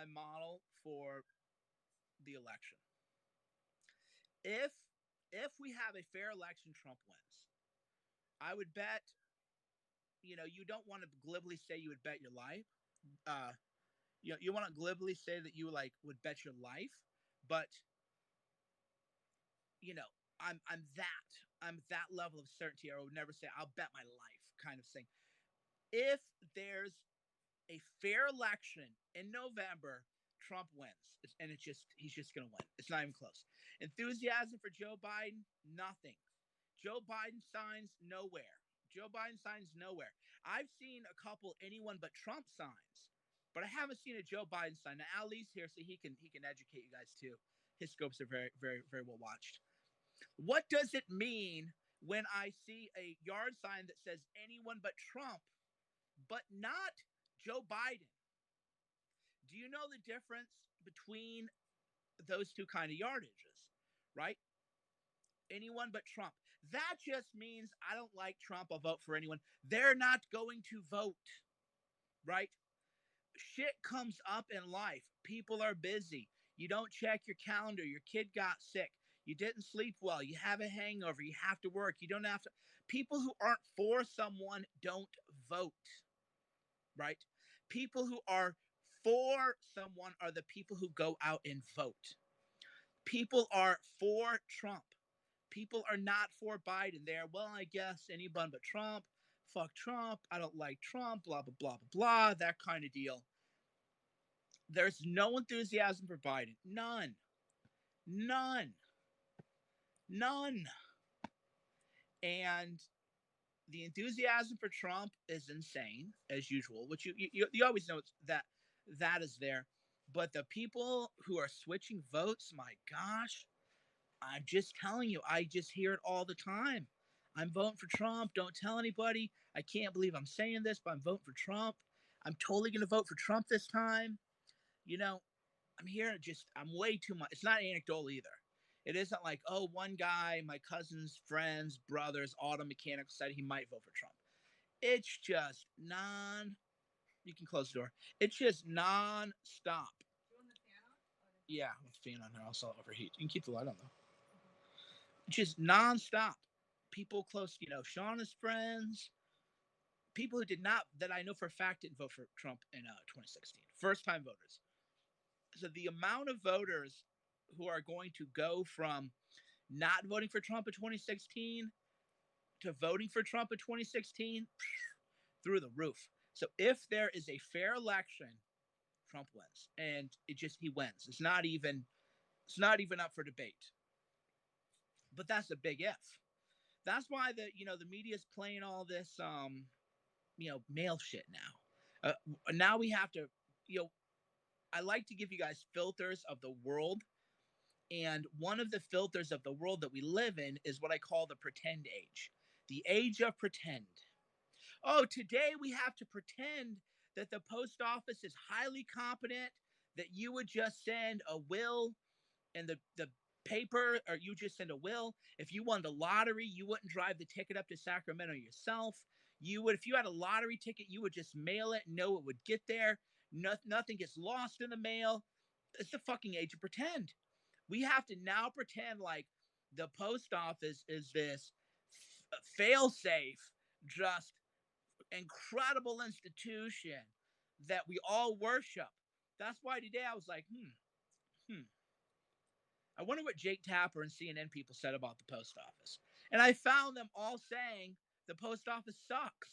model for the election. If we have a fair election, Trump wins. I would bet. You don't want to glibly say you would bet your life. Uh, you want to glibly say that you would bet your life, but you know, I'm that level of certainty. I would never say I'll bet my life kind of thing. If there's a fair election in November, Trump wins, and he's just going to win. It's not even close. Enthusiasm for Joe Biden, nothing. Joe Biden signs nowhere. Joe Biden signs nowhere. I've seen a couple anyone but Trump signs, but I haven't seen a Joe Biden sign. Now Ali's here, so he can educate you guys too. His scopes are very very very well watched. What does it mean when I see a yard sign that says anyone but Trump, but not Joe Biden? Do you know the difference between those two kind of yardages, right? Anyone but Trump. That just means I don't like Trump. I'll vote for anyone. They're not going to vote, right? Shit comes up in life. People are busy. You don't check your calendar. Your kid got sick. You didn't sleep well. You have a hangover. You have to work. You don't have to. People who aren't for someone don't vote, right? People who are for someone are the people who go out and vote. People are for Trump. People are not for Biden. They're, well, I guess anyone but Trump. Fuck Trump. I don't like Trump. Blah, blah, blah, blah, blah. That kind of deal. There's no enthusiasm for Biden. None. None. None. And the enthusiasm for Trump is insane, as usual, which you always know that is there. But the people who are switching votes, my gosh, I'm just telling you, I just hear it all the time. I'm voting for Trump. Don't tell anybody. I can't believe I'm saying this, but I'm voting for Trump. I'm totally going to vote for Trump this time. You know, I'm way too much. It's not anecdotal either. It isn't like, oh, one guy, my cousin's friends, brothers, auto mechanic said he might vote for Trump. It's just you can close the door. It's just non-stop. You want the fan on? Yeah, with the fan on here, I'll overheat. You can keep the light on though. Just nonstop. People close, Shauna's friends, people who did not, that I know for a fact didn't vote for Trump in 2016. First time voters. So the amount of voters who are going to go from not voting for Trump in 2016 to voting for Trump in 2016, through the roof. So if there is a fair election, Trump wins. And he wins. It's not even up for debate. But that's a big if. That's why the media is playing all this male shit now. Now we have to, I like to give you guys filters of the world, and one of the filters of the world that we live in is what I call the pretend age. The age of pretend. Oh, today we have to pretend that the post office is highly competent, that you would just send a will and the paper, or you just send a will. If you won the lottery, you wouldn't drive the ticket up to Sacramento yourself. You would, if you had a lottery ticket, you would just mail it, know it would get there. Nothing gets lost in the mail. It's the fucking age of pretend. We have to now pretend like the post office is this fail-safe, just incredible institution that we all worship. That's why today I was like, I wonder what Jake Tapper and CNN people said about the post office. And I found them all saying the post office sucks.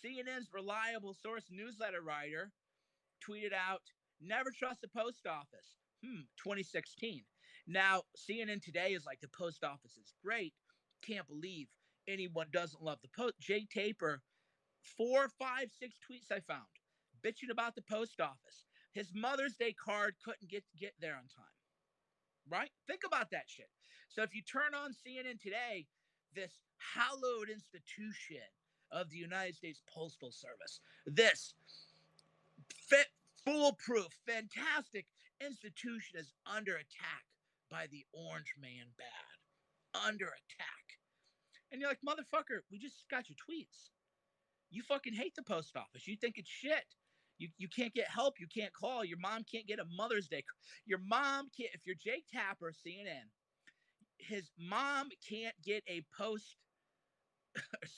CNN's reliable source newsletter writer tweeted out, never trust the post office. 2016. Now, CNN today is like, the post office is great. Can't believe anyone doesn't love the post. Jake Tapper, 4, 5, 6 tweets I found bitching about the post office. His Mother's Day card couldn't get there on time. Right? Think about that shit. So if you turn on CNN today, this hallowed institution of the United States Postal Service, this foolproof, fantastic institution is under attack by the Orange Man bad. Under attack. And you're like, motherfucker, we just got your tweets. You fucking hate the post office. You think it's shit. You can't get help. You can't call. Your mom can't get a Mother's Day. Your mom can't. If you're Jake Tapper, CNN, his mom can't get a post.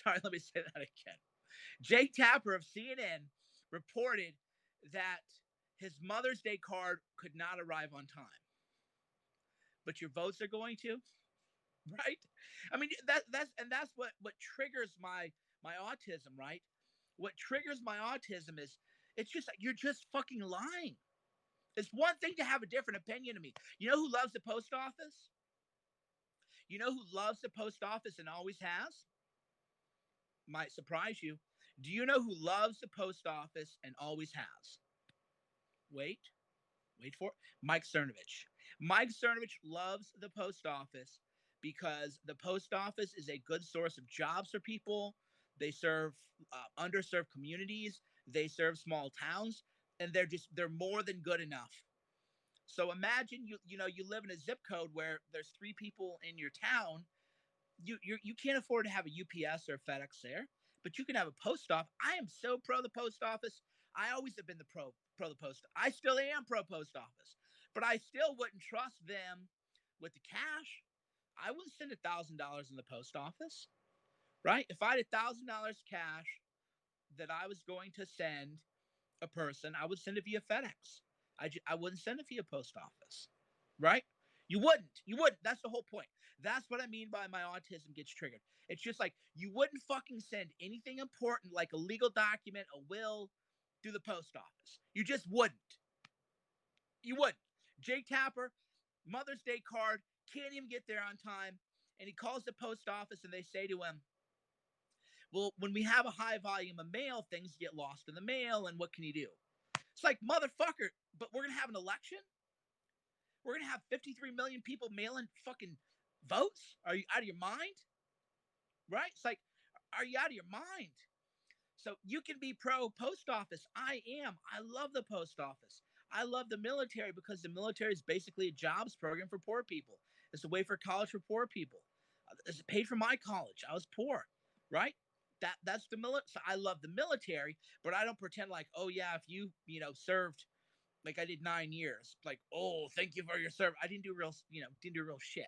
Sorry, let me say that again. Jake Tapper of CNN reported that his Mother's Day card could not arrive on time, but your votes are going to, right? I mean, that's what triggers my autism, right? What triggers my autism is it's just you're just fucking lying. It's one thing to have a different opinion of me. You know who loves the post office? You know who loves the post office and always has? Might surprise you. Do you know who loves the post office and always has? Wait, wait for it. Mike Cernovich. Mike Cernovich loves the post office because the post office is a good source of jobs for people. They serve underserved communities. They serve small towns, and they're more than good enough. So imagine you live in a zip code where there's 3 people in your town. You can't afford to have a UPS or FedEx there, but you can have a post office. I am so pro the post office. I always have been the pro the post. I still am pro post office, but I still wouldn't trust them with the cash. I wouldn't send $1,000 in the post office, right? If I had $1,000 cash that I was going to send a person, I would send it via FedEx. I wouldn't send it via post office, right? You wouldn't. You wouldn't. That's the whole point. That's what I mean by my autism gets triggered. It's just like you wouldn't fucking send anything important like a legal document, a will, through the post office. You just wouldn't. You wouldn't. Jake Tapper, Mother's Day card, can't even get there on time. And he calls the post office and they say to him, well, when we have a high volume of mail, things get lost in the mail. And what can you do? It's like, motherfucker, but we're going to have an election? We're going to have 53 million people mailing fucking votes? Are you out of your mind? Right? It's like, are you out of your mind? So you can be pro post office. I am. I love the post office. I love the military because the military is basically a jobs program for poor people. It's a way for college for poor people. It's paid for my college. I was poor, right? That's the military. So I love the military, but I don't pretend like, oh yeah, if you served like I did 9 years, like, oh, thank you for your service. I didn't do real shit.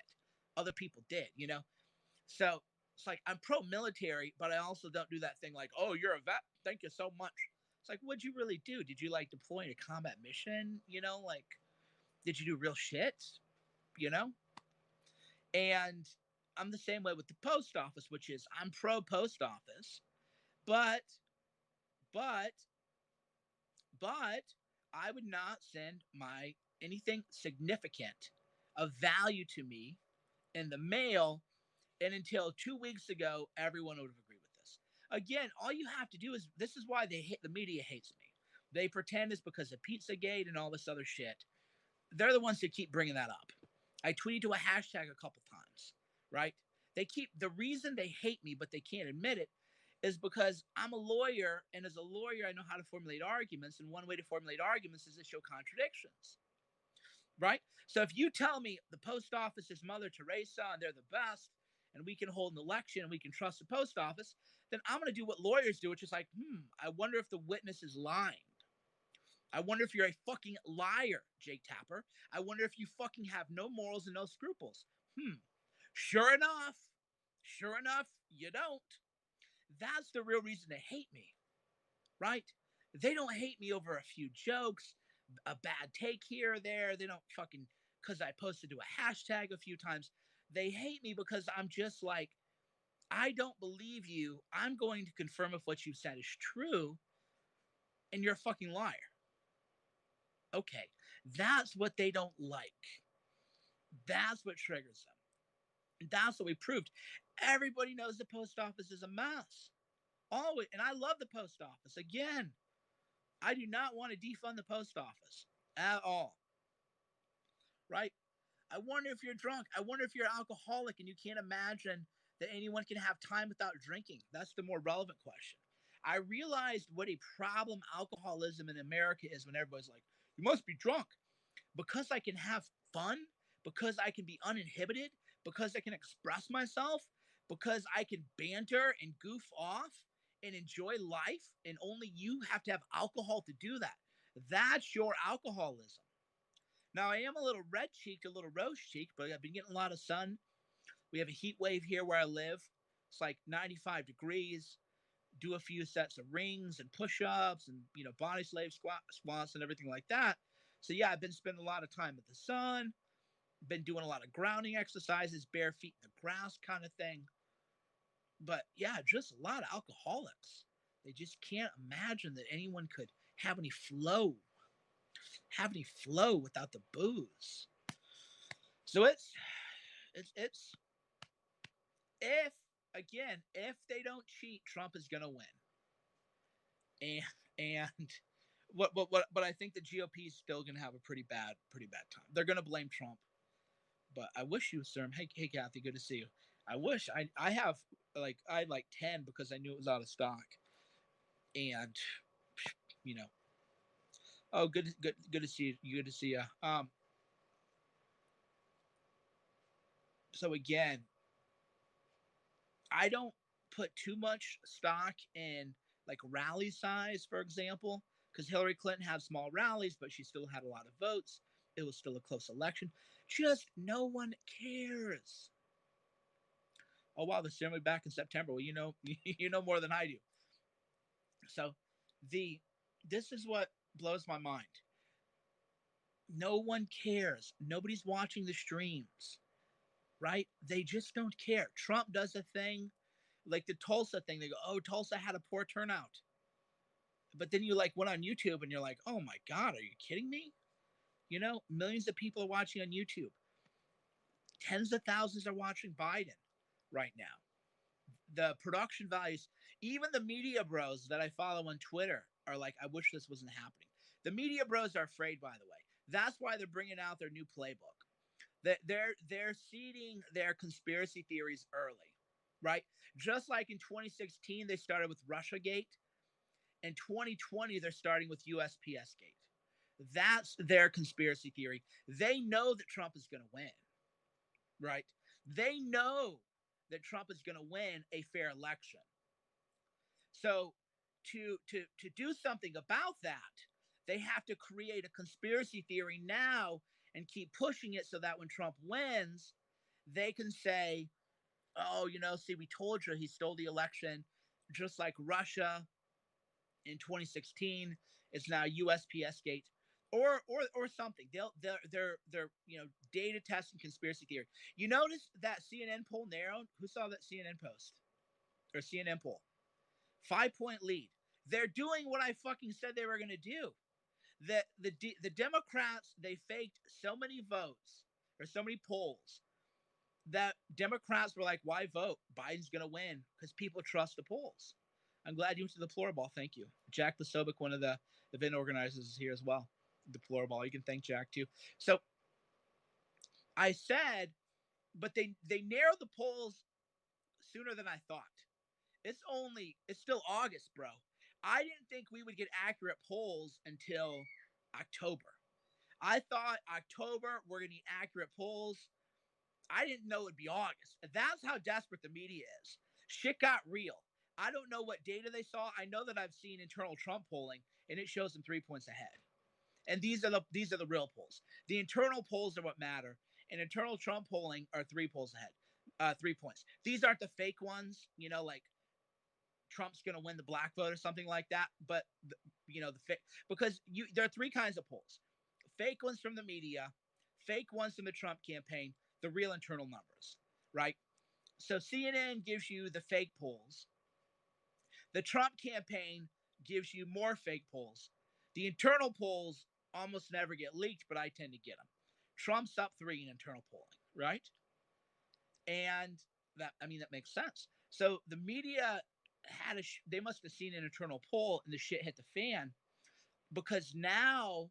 Other people did. So it's like I'm pro military, but I also don't do that thing like, oh, you're a vet. Thank you so much. It's like, what'd you really do? Did you like deploy in a combat mission? Like, did you do real shit? You know? And I'm the same way with the post office, which is I'm pro post office, but, but, but I would not send my anything significant of value to me in the mail. And until 2 weeks ago, everyone would have agreed with this. Again, all you have to do is this is why the media hates me. They pretend it's because of Pizzagate and all this other shit. They're the ones that keep bringing that up. I tweeted to a hashtag a couple times, right? The reason they hate me, but they can't admit it, is because I'm a lawyer, and as a lawyer, I know how to formulate arguments, and one way to formulate arguments is to show contradictions, right? So if you tell me the post office is Mother Teresa and they're the best, and we can hold an election and we can trust the post office, then I'm going to do what lawyers do, which is like, I wonder if the witness is lying. I wonder if you're a fucking liar, Jake Tapper. I wonder if you fucking have no morals and no scruples. Sure enough, you don't. That's the real reason they hate me, right? They don't hate me over a few jokes, a bad take here or there. They don't fucking, because I posted to a hashtag a few times. They hate me because I'm just like, I don't believe you. I'm going to confirm if what you said is true, and you're a fucking liar. Okay, that's what they don't like. That's what triggers them. That's what we proved. Everybody knows the post office is a mess. Always, and I love the post office. Again, I do not want to defund the post office at all. Right? I wonder if you're drunk. I wonder if you're alcoholic and you can't imagine that anyone can have time without drinking. That's the more relevant question. I realized what a problem alcoholism in America is when everybody's like, you must be drunk. Because I can have fun, because I can be uninhibited, because I can express myself, because I can banter and goof off and enjoy life, and only you have to have alcohol to do that. That's your alcoholism. Now, I am a little red cheeked, a little rose cheeked, but I've been getting a lot of sun. We have a heat wave here where I live. It's like 95 degrees. Do a few sets of rings and push-ups and body slave squats and everything like that. So yeah, I've been spending a lot of time in the sun, been doing a lot of grounding exercises, bare feet in the grass kind of thing. But yeah, just a lot of alcoholics. They just can't imagine that anyone could have any flow without the booze. So it's if if they don't cheat, Trump is gonna win. And but I think the GOP is still gonna have a pretty bad time. They're gonna blame Trump. But I wish you, sir. Hey, Kathy, good to see you. I wish I have I had like 10 because I knew it was out of stock, and you know, oh, good to see you. Good to see you. So again, I don't put too much stock in like rally size, for example, because Hillary Clinton had small rallies, but she still had a lot of votes. It was still a close election. Just no one cares. Oh wow, the ceremony back in September. Well, you know more than I do. So this is what blows my mind. No one cares. Nobody's watching the streams, right? They just don't care. Trump does a thing like the Tulsa thing. They go, "Oh, Tulsa had a poor turnout." But then you went on YouTube and you're like, "Oh my god, are you kidding me?" Millions of people are watching on YouTube. Tens of thousands are watching Biden right now. The production values, even the media bros that I follow on Twitter are like, I wish this wasn't happening. The media bros are afraid, by the way. That's why they're bringing out their new playbook. They're seeding their conspiracy theories early, right? Just like in 2016, they started with Russiagate. In 2020, they're starting with USPS Gate. That's their conspiracy theory. They know that Trump is going to win, right? They know that Trump is going to win a fair election. So to do something about that, they have to create a conspiracy theory now and keep pushing it so that when Trump wins, they can say, "Oh, see, we told you he stole the election, just like Russia in 2016. It's now USPS Gate." Or something. They're data testing conspiracy theory. You notice that CNN poll narrowed? Who saw that CNN post or CNN poll? 5-point lead. They're doing what I fucking said they were going to do. The Democrats, they faked so many votes or so many polls that Democrats were like, "Why vote? Biden's going to win," because people trust the polls. I'm glad you went to the Deplorable. Thank you. Jack Posobiec, one of the event organizers, is here as well. Deplorable. You can thank Jack too. So I said, but they narrowed the polls sooner than I thought. It's still August, bro. I didn't think we would get accurate polls until October. I thought October we're gonna get accurate polls. I didn't know it'd be August. That's how desperate the media is. Shit got real. I don't know what data they saw. I know that I've seen internal Trump polling, and it shows them 3 points ahead. And these are the real polls. The internal polls are what matter, and internal Trump polling are 3 polls ahead, 3 points. These aren't the fake ones, like Trump's going to win the black vote or something like that. But the fake, because there are three kinds of polls: fake ones from the media, fake ones from the Trump campaign, the real internal numbers, right? So CNN gives you the fake polls. The Trump campaign gives you more fake polls. The internal polls almost never get leaked, but I tend to get them. Trump's up 3 in internal polling, right? And that makes sense. So the media they must have seen an internal poll and the shit hit the fan, because now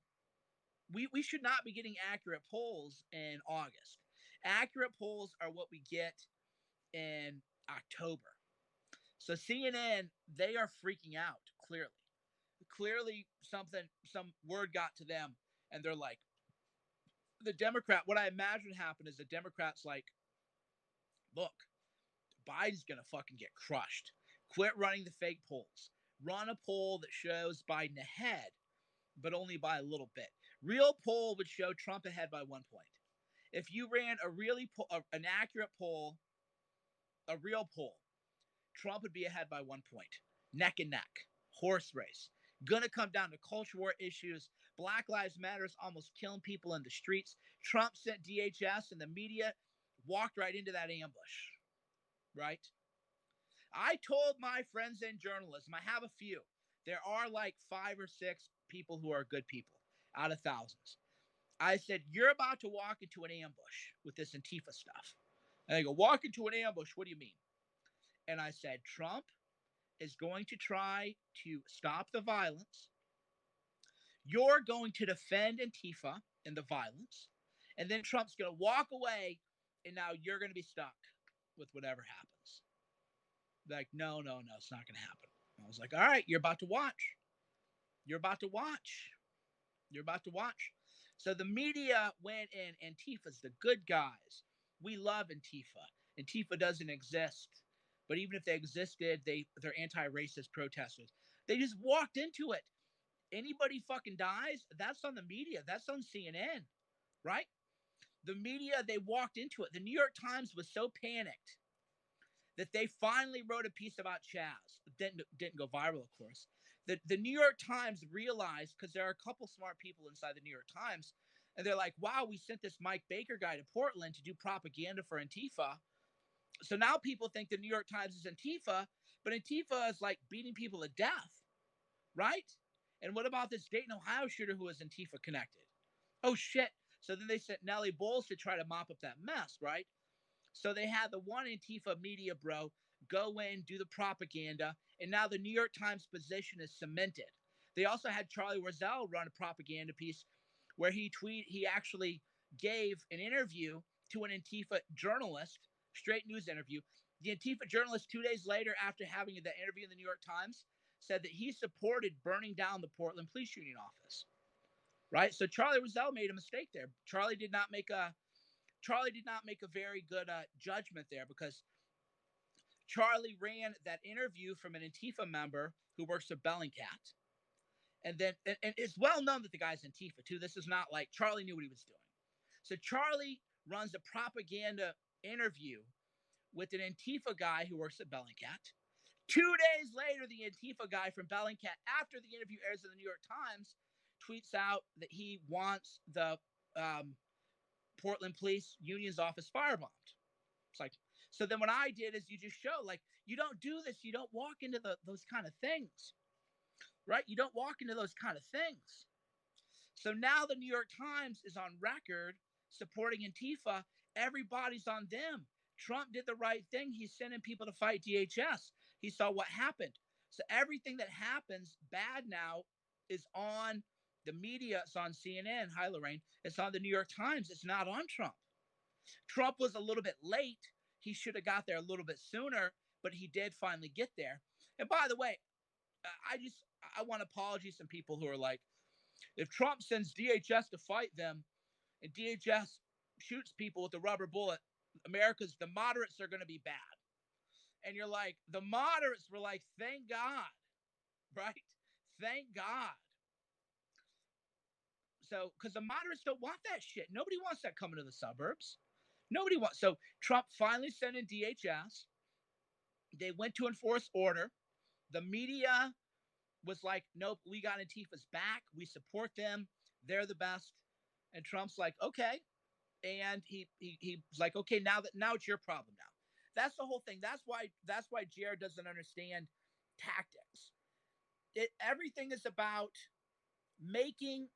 we should not be getting accurate polls in August. Accurate polls are what we get in October. So CNN, they are freaking out, clearly some word got to them, and they're like, what I imagine happened is the Democrats like, "Look, Biden's gonna fucking get crushed. Quit running the fake polls. Run a poll that shows Biden ahead, but only by a little bit. Real poll would show Trump ahead by 1 point. If you ran an accurate poll, a real poll, Trump would be ahead by 1 point. Neck and neck. Horse race. Gonna come down to culture war issues. Black Lives Matter is almost killing people in the streets. Trump sent DHS and the media walked right into that ambush. Right? I told my friends in journalism, I have a few. There are like 5 or 6 people who are good people out of thousands. I said, you're about to walk into an ambush with this Antifa stuff. And they go, walk into an ambush? What do you mean? And I said, Trump is going to try to stop the violence. You're going to defend Antifa and the violence. And then Trump's going to walk away, and now you're going to be stuck with whatever happens. Like, no, it's not going to happen. I was like, all right, you're about to watch. You're about to watch. You're about to watch. So the media went in, Antifa's the good guys. We love Antifa. Antifa doesn't exist. But even if they existed, they're anti-racist protesters. They just walked into it. Anybody fucking dies, that's on the media. That's on CNN, right? The media, they walked into it. The New York Times was so panicked that they finally wrote a piece about Chaz. It didn't go viral, of course. The New York Times realized, because there are a couple smart people inside the New York Times, and they're like, wow, we sent this Mike Baker guy to Portland to do propaganda for Antifa. So now people think the New York Times is Antifa, but Antifa is like beating people to death, right? And what about this Dayton, Ohio shooter who was Antifa connected? Oh, shit. So then they sent Nellie Bowles to try to mop up that mess, right? So they had the one Antifa media bro go in, do the propaganda, and now the New York Times position is cemented. They also had Charlie Rozelle run a propaganda piece where he actually gave an interview to an Antifa journalist, straight news interview. The Antifa journalist, 2 days later, after having the interview in the New York Times, said that he supported burning down the Portland police union office. Right? So Charlie Rozelle made a mistake there. Charlie did not make a very good judgment there, because Charlie ran that interview from an Antifa member who works for Bellingcat. And then, and it's well known that the guy's Antifa too. This is not like Charlie knew what he was doing. So Charlie runs a propaganda interview with an Antifa guy who works at Bellingcat. 2 days later, the Antifa guy from Bellingcat, after the interview airs in the New York Times, tweets out that he wants the Portland Police Union's office firebombed. It's like, so then what I did is you just show, like, you don't do this. You don't walk into those kind of things, right? You don't walk into those kind of things. So now the New York Times is on record supporting Antifa. Everybody's on them. Trump did the right thing. He's sending people to fight DHS. He saw what happened. So everything that happens bad now is on the media. It's on CNN. Hi, Lorraine. It's on the New York Times. It's not on Trump. Trump was a little bit late. He should have got there a little bit sooner, but he did finally get there. And by the way, I want apologies from people who are like, if Trump sends DHS to fight them and DHS shoots people with a rubber bullet, the moderates are going to be bad. And you're like, the moderates were like, thank God, right? Thank God. So, because the moderates don't want that shit. Nobody wants that coming to the suburbs. Nobody wants. So Trump finally sent in DHS. They went to enforce order. The media was like, nope, we got Antifa's back. We support them. They're the best. And Trump's like, okay. And he's like, okay, now it's your problem now. That's the whole thing. That's why Jared doesn't understand tactics. Everything is about making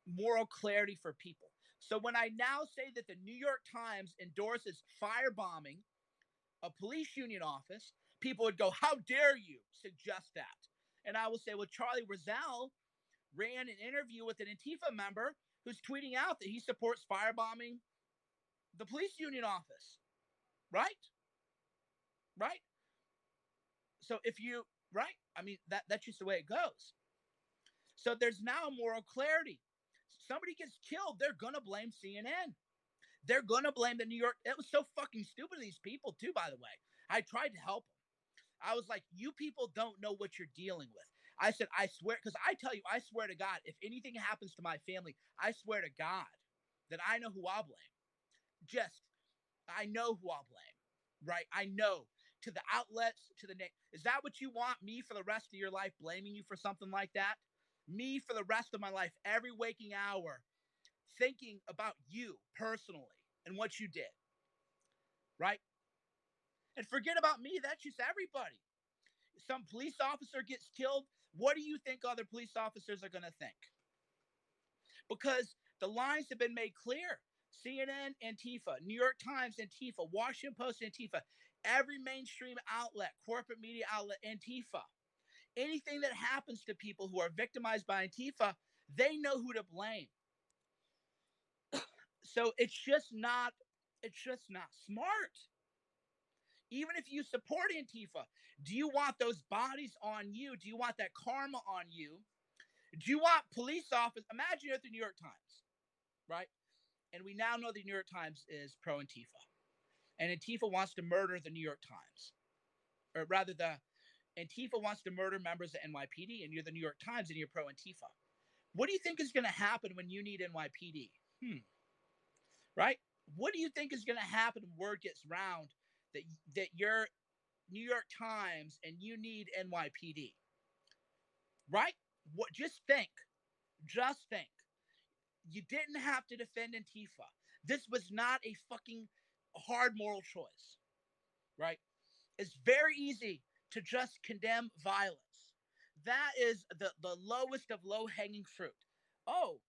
moral clarity for people. So when I now say that the New York Times endorses firebombing a police union office, people would go, how dare you suggest that? And I will say, well, Charlie Rozelle ran an interview with an Antifa member who's tweeting out that he supports firebombing the police union office. Right? Right? So I mean, that's just the way it goes. So there's now moral clarity. Somebody gets killed, they're going to blame CNN. They're going to blame the New York. It was so fucking stupid of these people, too, by the way. I tried to help them. I was like, you people don't know what you're dealing with. I said, I swear, because I tell you, I swear to God, if anything happens to my family, I swear to God that I know who I'll blame. Just, I know who I'll blame, right? I know, to the outlets, to the name. Is that what you want? Me for the rest of your life blaming you for something like that? Me for the rest of my life, every waking hour, thinking about you personally and what you did, right? And forget about me. That's just everybody. Some police officer gets killed. What do you think other police officers are going to think? Because the lines have been made clear. CNN, Antifa, New York Times, Antifa, Washington Post, Antifa, every mainstream outlet, corporate media outlet, Antifa. Anything that happens to people who are victimized by Antifa, they know who to blame. So it's just not smart. Even if you support Antifa, do you want those bodies on you? Do you want that karma on you? Do you want police officers? Imagine you're at the New York Times, right? And we now know the New York Times is pro Antifa. And Antifa wants to murder the New York Times. Or rather, the Antifa wants to murder members of NYPD, and you're the New York Times and you're pro Antifa. What do you think is going to happen when you need NYPD? Right? What do you think is going to happen when word gets round that you're New York Times and you need NYPD? Right? What? Just think. Just think. You didn't have to defend Antifa. This was not a fucking hard moral choice, right? It's very easy to just condemn violence. That is the lowest of low hanging fruit. Oh,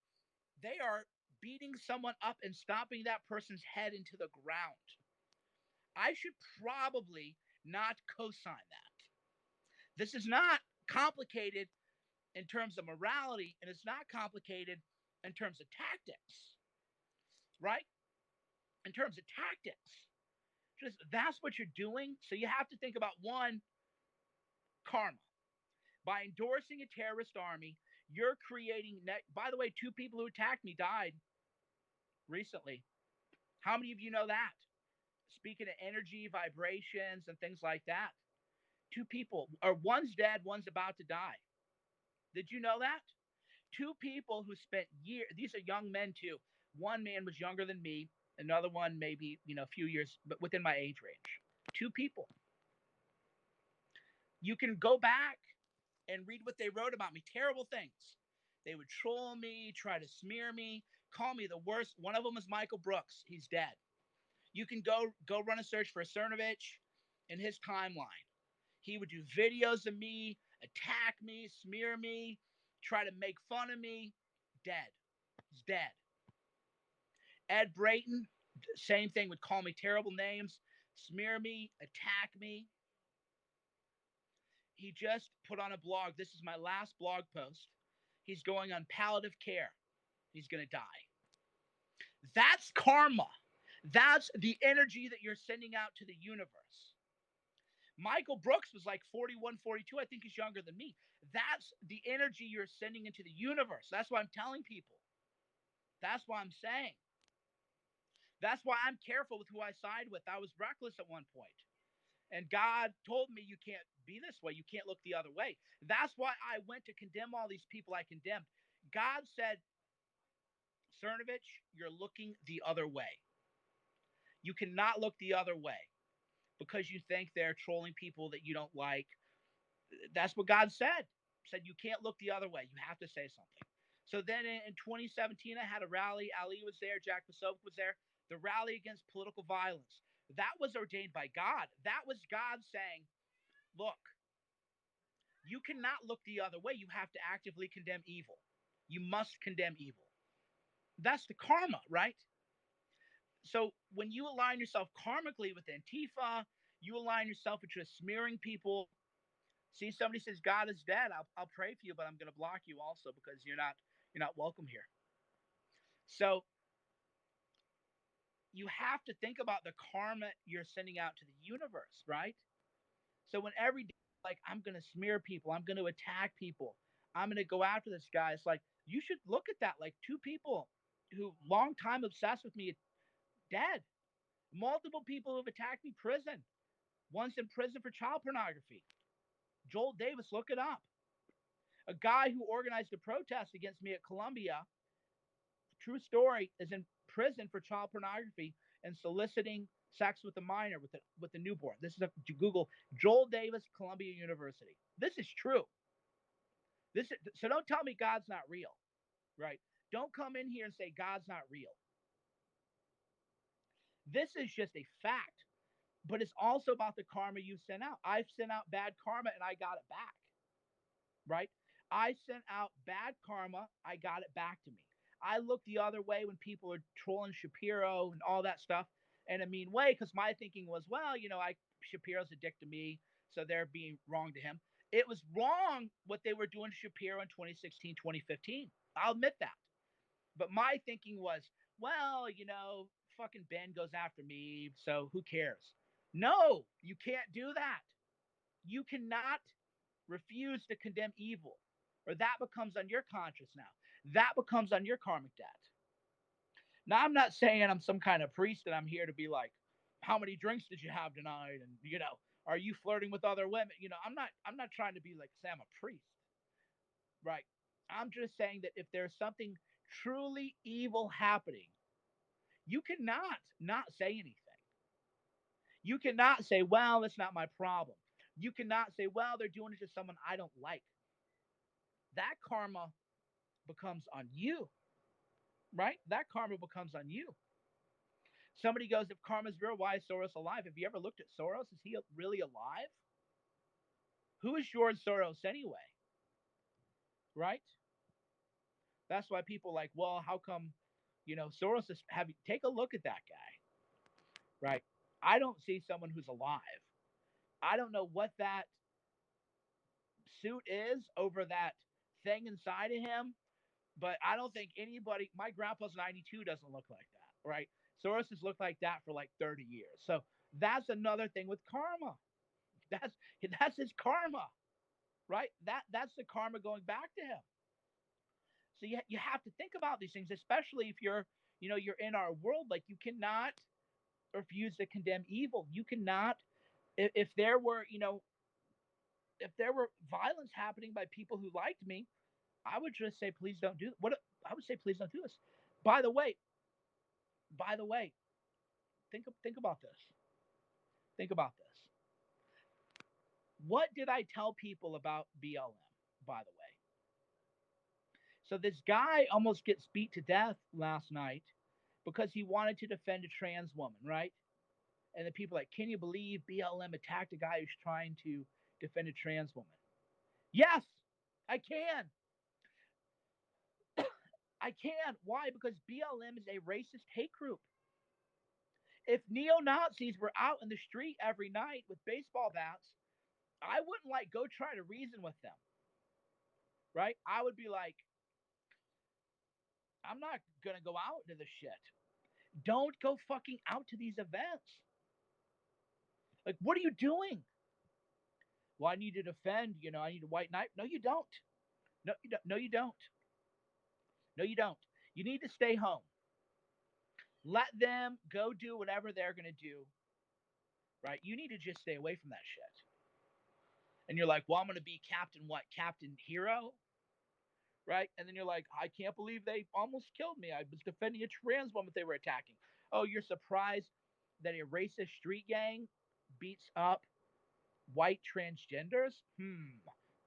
they are beating someone up and stomping that person's head into the ground. I should probably not co sign that. This is not complicated in terms of morality, and it's not complicated in terms of tactics, right? In terms of tactics. Just that's what you're doing. So you have to think about one, karma. By endorsing a terrorist army, you're creating by the way, two people who attacked me died recently. How many of you know that? Speaking of energy, vibrations, and things like that. Two people, or one's dead, one's about to die. Did you know that? Two people who spent years, these are young men too. One man was younger than me, another one maybe, a few years, but within my age range. Two people. You can go back and read what they wrote about me. Terrible things. They would troll me, try to smear me, call me the worst. One of them was Michael Brooks. He's dead. You can go run a search for Cernovich in his timeline. He would do videos of me, attack me, smear me, try to make fun of me. Dead. He's dead. Ed Brayton, same thing, would call me terrible names, smear me, attack me. He just put on a blog. This is my last blog post. He's going on palliative care. He's going to die. That's karma. That's the energy that you're sending out to the universe. Michael Brooks was like 41, 42. I think he's younger than me. That's the energy you're sending into the universe. That's what I'm telling people. That's what I'm saying. That's why I'm careful with who I side with. I was reckless at one point. And God told me you can't be this way. You can't look the other way. That's why I went to condemn all these people I condemned. God said, Cernovich, you're looking the other way. You cannot look the other way because you think they're trolling people that you don't like. That's what God said. Said you can't look the other way. You have to say something. So then in 2017, I had a rally. Ali was there. Jack Posobiec was there. The rally against political violence. That was ordained by God. That was God saying, look, you cannot look the other way. You have to actively condemn evil. You must condemn evil. That's the karma, right? So when you align yourself karmically with Antifa, you align yourself with just smearing people. See, somebody says God is dead. I'll pray for you, but I'm going to block you also because you're not welcome here. So you have to think about the karma you're sending out to the universe, right? So when every day, like, I'm going to smear people, I'm going to attack people, I'm going to go after this guy, it's like, you should look at that. Like, two people who long time obsessed with me, dead. Multiple people who've attacked me, prison. Once in prison for child pornography. Joel Davis, look it up. A guy who organized a protest against me at Columbia, true story, is in prison for child pornography and soliciting sex with a minor with a newborn. This is a Google Joel Davis, Columbia University. This is true. So don't tell me God's not real, right? Don't come in here and say God's not real. This is just a fact, but it's also about the karma you sent out. I've sent out bad karma and I got it back, right? I sent out bad karma, I got it back to me. I look the other way when people are trolling Shapiro and all that stuff in a mean way, because my thinking was, well, Shapiro's a dick to me, so they're being wrong to him. It was wrong what they were doing to Shapiro in 2016, 2015. I'll admit that. But my thinking was, well, fucking Ben goes after me, so who cares? No, you can't do that. You cannot refuse to condemn evil, or that becomes on your conscience now. That becomes on your karmic debt. Now, I'm not saying I'm some kind of priest and I'm here to be like, how many drinks did you have tonight? And, are you flirting with other women? I'm not trying to be like, say I'm a priest, right? I'm just saying that if there's something truly evil happening, you cannot not say anything. You cannot say, well, that's not my problem. You cannot say, well, they're doing it to someone I don't like. That karma becomes on you, right? That karma becomes on you. Somebody goes, if karma's real, why is Soros alive? Have you ever looked at Soros? Is he really alive? Who is George Soros anyway? Right? That's why people like, well, how come, Soros is, take a look at that guy, right? I don't see someone who's alive. I don't know what that suit is over that thing inside of him, but I don't think anybody, my grandpa's 92, doesn't look like that, right? Soros has looked like that for like 30 years. So that's another thing with karma. That's his karma, right? That's the karma going back to him. So you have to think about these things, especially if you're in our world. Like, you cannot refuse to condemn evil. You cannot, if there were, if there were violence happening by people who liked me, I would just say, please don't do what I would say, please don't do this. By the way, think about this. Think about this. What did I tell people about BLM, by the way? So this guy almost gets beat to death last night because he wanted to defend a trans woman, right? And the people are like, can you believe BLM attacked a guy who's trying to defend a trans woman? Yes, I can. I can. Why? Because BLM is a racist hate group. If neo-Nazis were out in the street every night with baseball bats, I wouldn't go try to reason with them, right? I would be like, I'm not going to go out to the shit. Don't go fucking out to these events. Like, what are you doing? Well, I need to defend, I need a white knight. No, you don't. No, you don't. No, you don't. No, you don't. You need to stay home. Let them go do whatever they're going to do, right? You need to just stay away from that shit. And you're like, well, I'm going to be Captain what? Captain Hero? Right? And then you're like, I can't believe they almost killed me. I was defending a trans woman they were attacking. Oh, you're surprised that a racist street gang beats up white transgenders?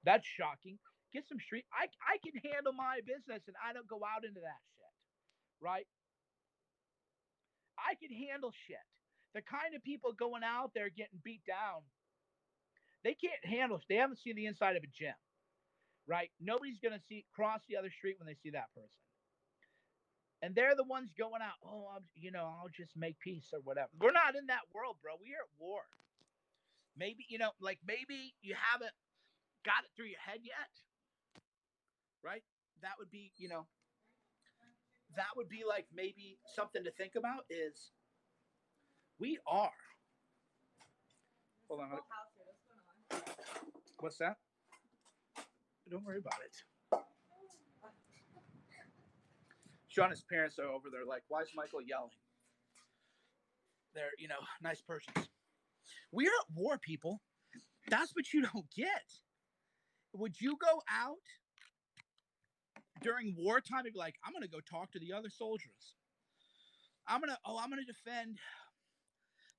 That's shocking. Get some street. I can handle my business and I don't go out into that shit, right? I can handle shit. The kind of people going out there getting beat down, they can't handle it. They haven't seen the inside of a gym, right? Nobody's going to cross the other street when they see that person. And they're the ones going out, oh, I'll just make peace or whatever. We're not in that world, bro. We are at war. Maybe, maybe you haven't got it through your head yet, right? That would be, that would be like maybe something to think about is we are. Hold on. What's that? Don't worry about it. Shauna's parents are over there like, why is Michael yelling? They're, nice persons. We're at war, people. That's what you don't get. Would you go out during wartime and be like, I'm going to go talk to the other soldiers? I'm going to defend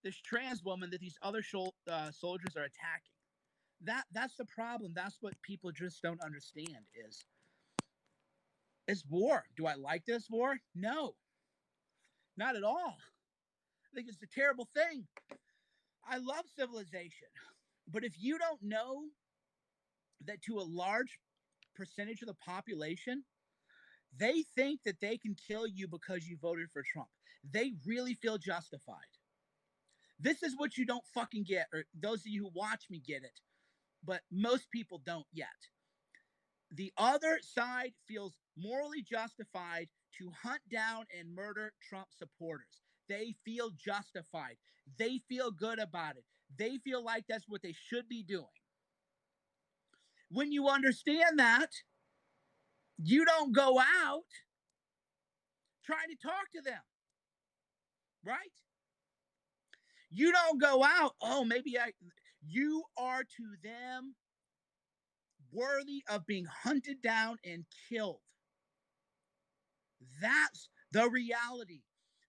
this trans woman that these other soldiers are attacking. That's the problem. That's what people just don't understand is it's war. Do I like this war? No, not at all. I think it's a terrible thing. I love civilization. But if you don't know that to a large percentage of the population, they think that they can kill you because you voted for Trump. They really feel justified. This is what you don't fucking get, or those of you who watch me get it, but most people don't yet. The other side feels morally justified to hunt down and murder Trump supporters. They feel justified. They feel good about it. They feel like that's what they should be doing. When you understand that, you don't go out trying to talk to them, right? You don't go out, you are to them worthy of being hunted down and killed. That's the reality.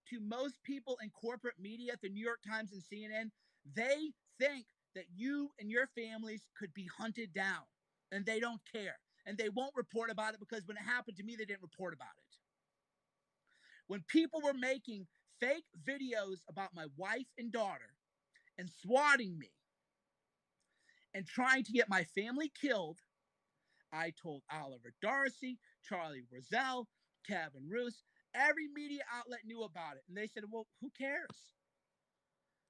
To most people in corporate media, the New York Times and CNN, they think that you and your families could be hunted down, and they don't care. And they won't report about it because when it happened to me, they didn't report about it. When people were making fake videos about my wife and daughter and swatting me and trying to get my family killed, I told Oliver Darcy, Charlie Rozelle, Kevin Roose, every media outlet knew about it. And they said, well, who cares?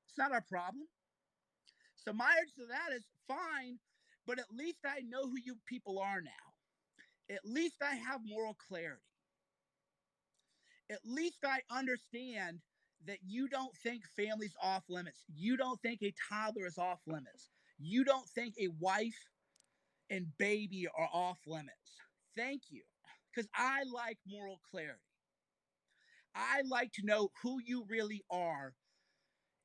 It's not our problem. So my answer to that is fine, but at least I know who you people are now. At least I have moral clarity. At least I understand that you don't think family's off limits. You don't think a toddler is off limits. You don't think a wife and baby are off limits. Thank you. Because I like moral clarity. I like to know who you really are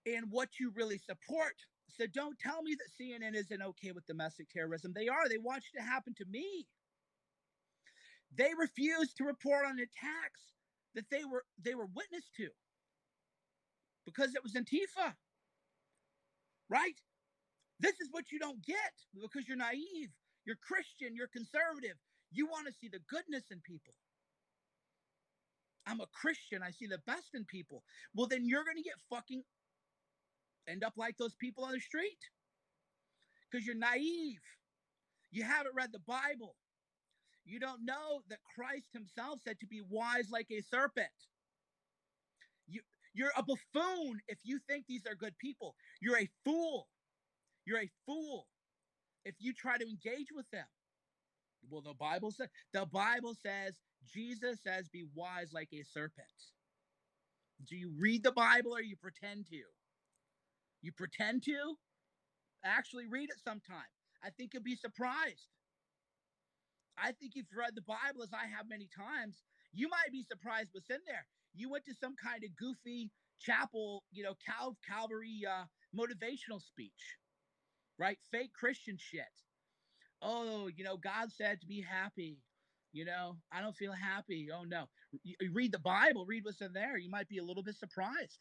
and what you really support. So don't tell me that CNN isn't okay with domestic terrorism. They are. They watched it happen to me. They refused to report on attacks that they were witness to because it was Antifa. Right? This is what you don't get because you're naive. You're Christian. You're conservative. You want to see the goodness in people. I'm a Christian. I see the best in people. Well, then you're going to get fucking end up like those people on the street because you're naive. You haven't read the Bible. You don't know that Christ himself said to be wise like a serpent. You're a buffoon if you think these are good people. You're a fool. You're a fool if you try to engage with them. Well, the Bible says Jesus says be wise like a serpent. Do you read the Bible or you pretend to? You pretend to? Actually read it sometime. I think you'll be surprised. I think if you read the Bible as I have many times, you might be surprised what's in there. You went to some kind of goofy chapel, Calvary motivational speech, right? Fake Christian shit. Oh, God said to be happy. I don't feel happy. Oh, no. You read the Bible, read what's in there. You might be a little bit surprised.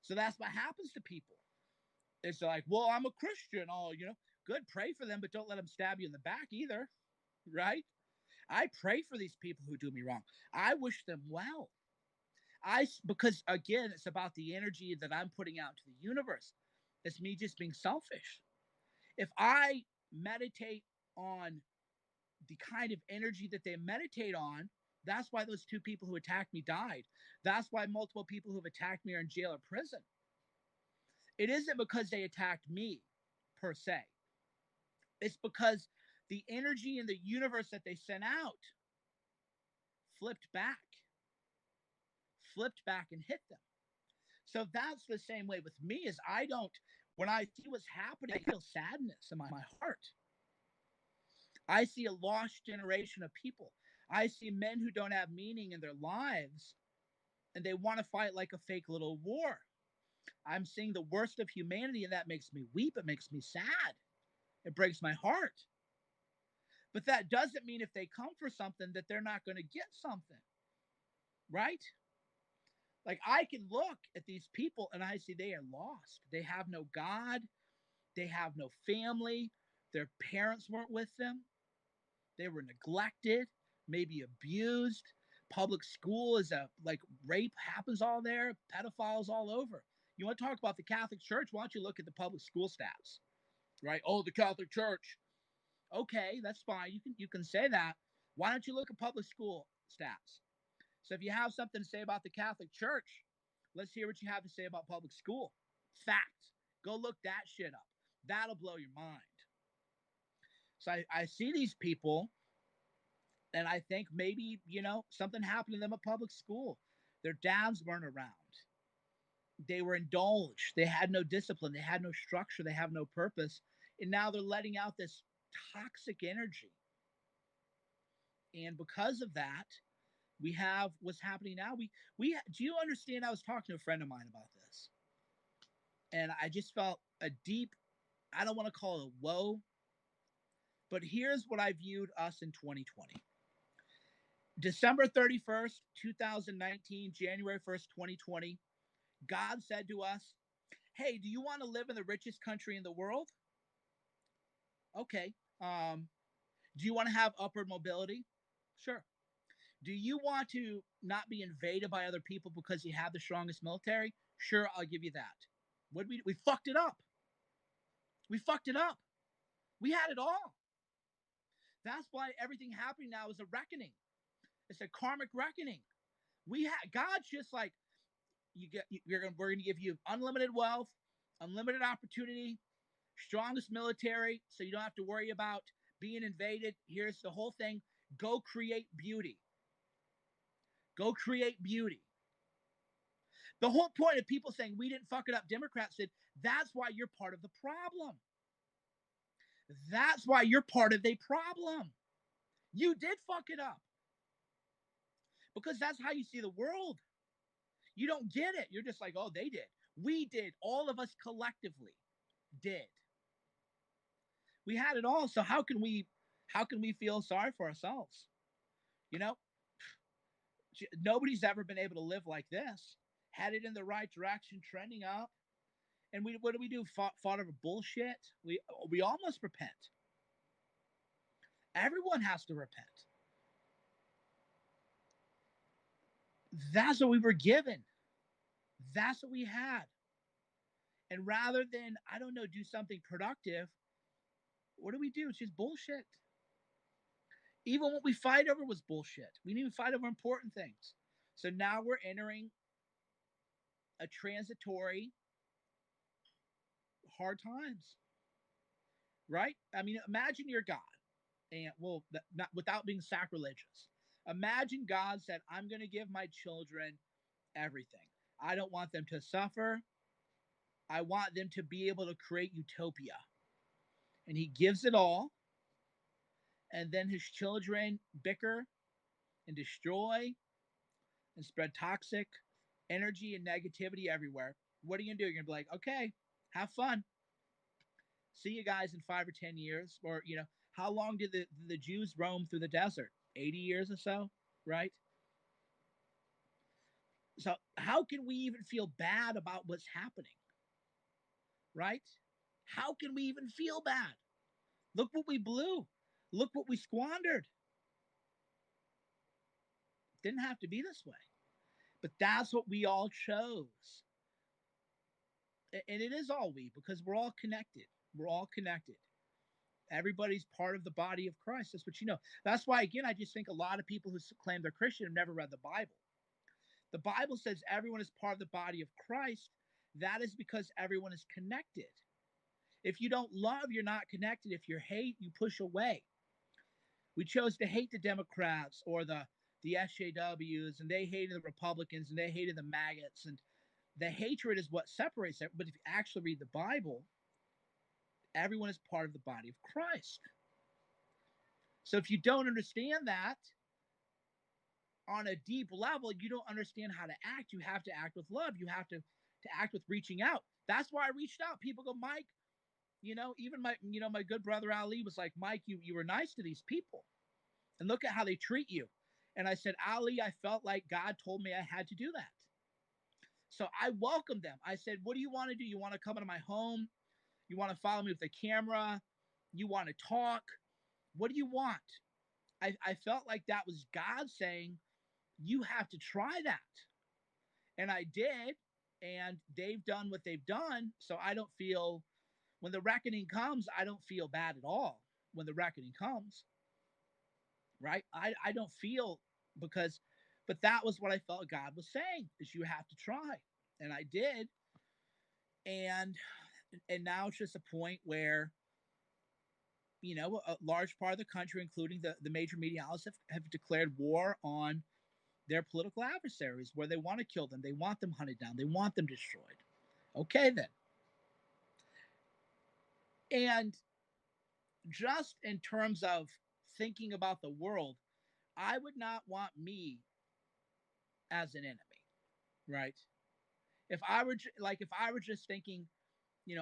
So that's what happens to people. It's like, well, I'm a Christian. Oh, good. Pray for them, but don't let them stab you in the back either. Right? I pray for these people who do me wrong. I wish them well. Because again, it's about the energy that I'm putting out to the universe. It's me just being selfish. If I meditate on the kind of energy that they meditate on, that's why those two people who attacked me died. That's why multiple people who have attacked me are in jail or prison. It isn't because they attacked me, per se. It's because the energy in the universe that they sent out flipped back and hit them. So that's the same way with me. Is when I see what's happening, I feel sadness in my heart. I see a lost generation of people. I see men who don't have meaning in their lives, and they want to fight like a fake little war. I'm seeing the worst of humanity, and that makes me weep. It makes me sad. It breaks my heart. But that doesn't mean if they come for something that they're not going to get something, right? Like I can look at these people and I see they are lost. They have no God. They have no family. Their parents weren't with them. They were neglected, maybe abused. Public school is like rape happens all there, pedophiles all over. You want to talk about the Catholic Church? Why don't you look at the public school stats? Right? Oh, the Catholic Church. Okay, that's fine. You can say that. Why don't you look at public school stats? So if you have something to say about the Catholic Church, let's hear what you have to say about public school. Fact. Go look that shit up. That'll blow your mind. So I see these people and I think maybe, something happened to them at public school. Their dads weren't around. They were indulged. They had no discipline. They had no structure. They have no purpose. And now they're letting out this toxic energy. And because of that, we have what's happening now. We do you understand? I was talking to a friend of mine about this. And I just felt a deep, I don't want to call it a woe, but here's what I viewed us in 2020. December 31st, 2019, January 1st, 2020, God said to us, hey, do you want to live in the richest country in the world? Okay. Do you want to have upward mobility? Sure. Do you want to not be invaded by other people because you have the strongest military? Sure, I'll give you that. What we fucked it up. We fucked it up. We had it all. That's why everything happening now is a reckoning. It's a karmic reckoning. God's just like, we're going to give you unlimited wealth, unlimited opportunity, strongest military, so you don't have to worry about being invaded. Here's the whole thing. Go create beauty. Go create beauty. The whole point of people saying we didn't fuck it up, Democrats said, that's why you're part of the problem. That's why you're part of the problem. You did fuck it up. Because that's how you see the world. You don't get it. You're just like, oh, they did. We did. All of us collectively did. We had it all. So how can we feel sorry for ourselves? Nobody's ever been able to live like this. Headed in the right direction, trending up. And what do we do? Fought over bullshit? We all must repent. Everyone has to repent. That's what we were given. That's what we had. And rather than, I don't know, do something productive, what do we do? It's just bullshit. Even what we fight over was bullshit. We didn't even fight over important things. So now we're entering a transitory hard times. Right? I mean, imagine you're God. And not without being sacrilegious. Imagine God said, I'm going to give my children everything. I don't want them to suffer. I want them to be able to create utopia. And he gives it all. And then his children bicker and destroy and spread toxic energy and negativity everywhere. What are you going to do? You're going to be like, okay, have fun. See you guys in 5 or 10 years. Or, how long did the Jews roam through the desert? 80 years or so, right? So how can we even feel bad about what's happening? Right? How can we even feel bad? Look what we blew. Look what we squandered. Didn't have to be this way. But that's what we all chose. And it is all we, because we're all connected. We're all connected. Everybody's part of the body of Christ. That's what you know. That's why, again, I just think a lot of people who claim they're Christian have never read the Bible. The Bible says everyone is part of the body of Christ. That is because everyone is connected. If you don't love, you're not connected. If you hate, you push away. We chose to hate the Democrats or the SJWs, and they hated the Republicans, and they hated the maggots. And the hatred is what separates them. But if you actually read the Bible, everyone is part of the body of Christ. So if you don't understand that on a deep level, you don't understand how to act. You have to act with love. You have to to act with reaching out. That's why I reached out. People go, Mike, even my good brother Ali was like, Mike, you were nice to these people. And look at how they treat you. And I said, Ali, I felt like God told me I had to do that. So I welcomed them. I said, what do you want to do? You want to come into my home? You want to follow me with a camera? You want to talk? What do you want? I felt like that was God saying, you have to try that. And I did. And they've done what they've done. So I don't feel, when the reckoning comes, I don't feel bad at all when the reckoning comes. Right? I don't feel because, but that was what I felt God was saying, is you have to try. And I did. And now it's just a point where, a large part of the country, including the major media outlets, have declared war on their political adversaries, where they want to kill them. They want them hunted down. They want them destroyed. Okay, then. And just in terms of thinking about the world, I would not want me as an enemy, right? If I were just thinking,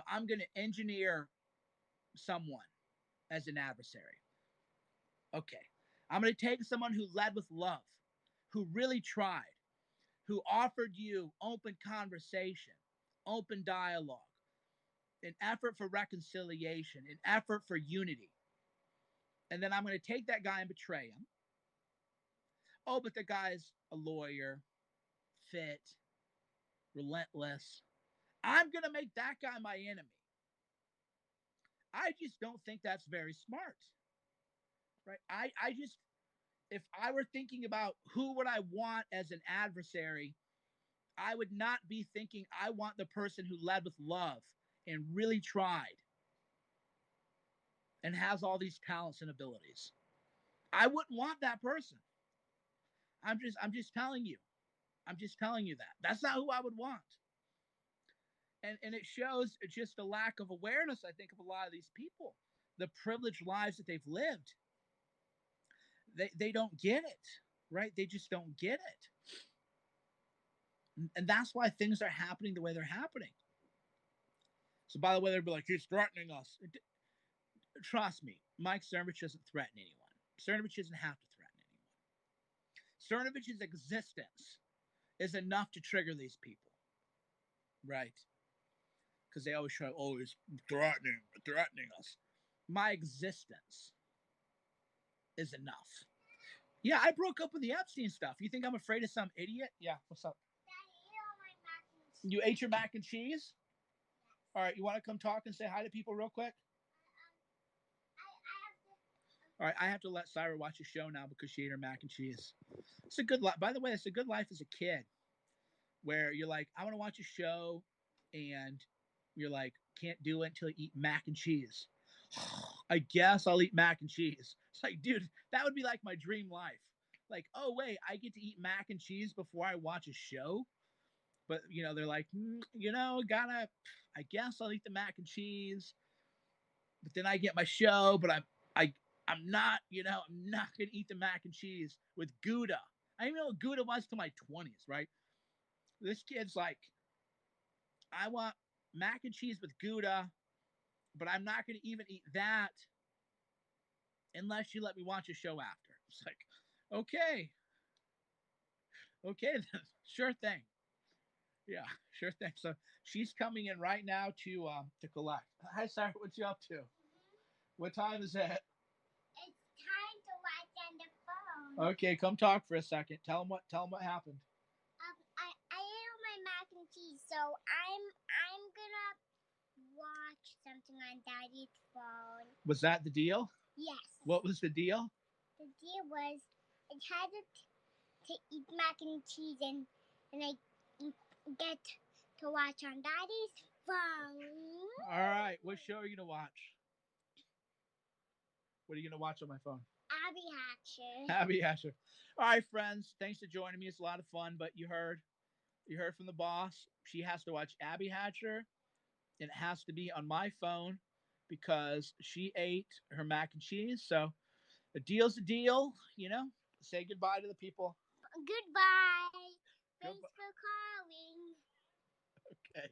I'm going to engineer someone as an adversary. Okay. I'm going to take someone who led with love, who really tried, who offered you open conversation, open dialogue, an effort for reconciliation, an effort for unity. And then I'm going to take that guy and betray him. Oh, but the guy's a lawyer, fit, relentless. I'm going to make that guy my enemy. I just don't think that's very smart. Right? I just, if I were thinking about who would I want as an adversary, I would not be thinking I want the person who led with love and really tried and has all these talents and abilities. I wouldn't want that person. I'm just telling you. I'm just telling you that. That's not who I would want. And it shows just a lack of awareness, I think, of a lot of these people. The privileged lives that they've lived. They don't get it, right? They just don't get it. And that's why things are happening the way they're happening. So, by the way, they'll be like, he's threatening us. Trust me, Mike Cernovich doesn't threaten anyone. Cernovich doesn't have to threaten anyone. Cernovich's existence is enough to trigger these people, right? Because they always try, oh, he's threatening us. My existence is enough. Yeah, I broke up with the Epstein stuff. You think I'm afraid of some idiot? Yeah, what's up? You ate your mac and cheese? All right, you want to come talk and say hi to people real quick? All right, I have to let Syra watch a show now because she ate her mac and cheese. It's a good life. By the way, it's a good life as a kid where you're like, I want to watch a show, and you're like, can't do it until you eat mac and cheese. I guess I'll eat mac and cheese. It's like, dude, that would be like my dream life. Like, oh, wait, I get to eat mac and cheese before I watch a show? But, they're like, I guess I'll eat the mac and cheese. But then I get my show, but I'm not going to eat the mac and cheese with Gouda. I didn't know what Gouda was till my 20s, right? This kid's like, I want mac and cheese with Gouda, but I'm not going to even eat that unless you let me watch a show after. It's like, okay, then, sure thing. Yeah, sure thing. So she's coming in right now to collect. Hi, Sarah. What you up to? What time is it? It's time to watch on the phone. Okay, come talk for a second. Tell them what happened. I ate my mac and cheese, so I'm gonna watch something on Daddy's phone. Was that the deal? Yes. What was the deal? The deal was I had to eat mac and cheese, and I get to watch on Daddy's phone. All right, what show are you gonna watch? What are you gonna watch on my phone? Abby Hatcher. Abby Hatcher. All right, friends. Thanks for joining me. It's a lot of fun, but you heard from the boss. She has to watch Abby Hatcher, and it has to be on my phone because she ate her mac and cheese. So a deal's a deal, Say goodbye to the people. Goodbye. Thanks for calling. Okay.